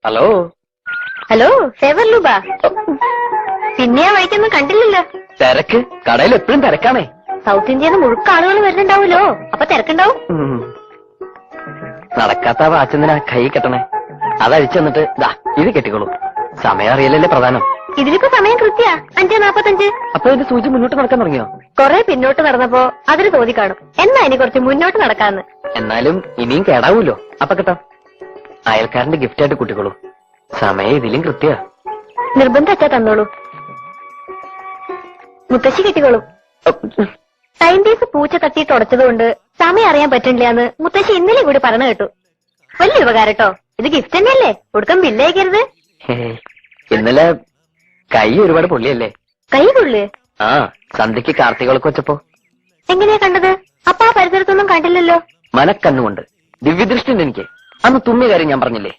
Hello hello favour Leuba, പിന്നെ ആ വഴിക്കൊന്നും കണ്ടില്ലല്ലോ. തിരക്ക് കടയിൽ എപ്പോഴും തിരക്കാണേ. സൗത്ത് ഇന്ത്യയിൽ മുഴുക്ക ആളുകൾ വരുന്നുണ്ടാവൂലോ, അപ്പൊ തിരക്കുണ്ടാവും. നടക്കാത്ത വാച്ചെന്തിനാ കൈ കെട്ടണേ? അതഴിച്ചു തന്നിട്ട് ദാ ഇത് കെട്ടിക്കോളൂ. സമയം അറിയില്ലല്ലേ പ്രധാനം. ഇതിലിപ്പോ സമയം കൃത്യ 5:45. അപ്പൊ ഇതിന്റെ സൂചി മുന്നോട്ട് നടക്കാൻ തുടങ്ങിയോ? കൊറേ പിന്നോട്ട് നടന്നപ്പോ അതിന് തോന്നി കാണും എന്നാ ഇനി കുറച്ച് മുന്നോട്ട് നടക്കാന്ന്. എന്നാലും ഇനിയും കേടാവൂലോ. അപ്പൊ കേട്ടോ, അയൽക്കാരന്റെ ഗിഫ്റ്റ് ആയിട്ട് കൂട്ടിക്കോളൂ. സമയം ഇതിലും കൃത്യ. നിർബന്ധം അച്ഛാ തന്നോളൂ. മുത്തശ്ശി കെട്ടിക്കോളൂ. ടൈം പീസ് പൂച്ച തട്ടി തുടച്ചതുകൊണ്ട് സമയം അറിയാൻ പറ്റില്ലാന്ന് മുത്തശ്ശി ഇന്നലെ കൂടി പറഞ്ഞു കേട്ടു. വലിയ ഉപകാരം കേട്ടോ. ഇത് ഗിഫ്റ്റ് തന്നെയല്ലേ, കൊടുക്കാൻ ബില്ലേക്കരുത്. ഇന്നലെ കൈ ഒരുപാട് പൊള്ളിയല്ലേ? കൈ കൊള്ളു? ആ, സന്ധ്യക്ക് കാർത്തികൾക്ക് വെച്ചപ്പോ. എങ്ങനെയാ കണ്ടത്? അപ്പൊ ആ പരിസരത്തൊന്നും കണ്ടില്ലല്ലോ. മനക്കണ്ണുകൊണ്ട് ദിവ്യദൃഷ്ടി ഉണ്ട് എനിക്ക്. അന്ന് തുമ്മിയ കാര്യം ഞാൻ പറഞ്ഞില്ലേ?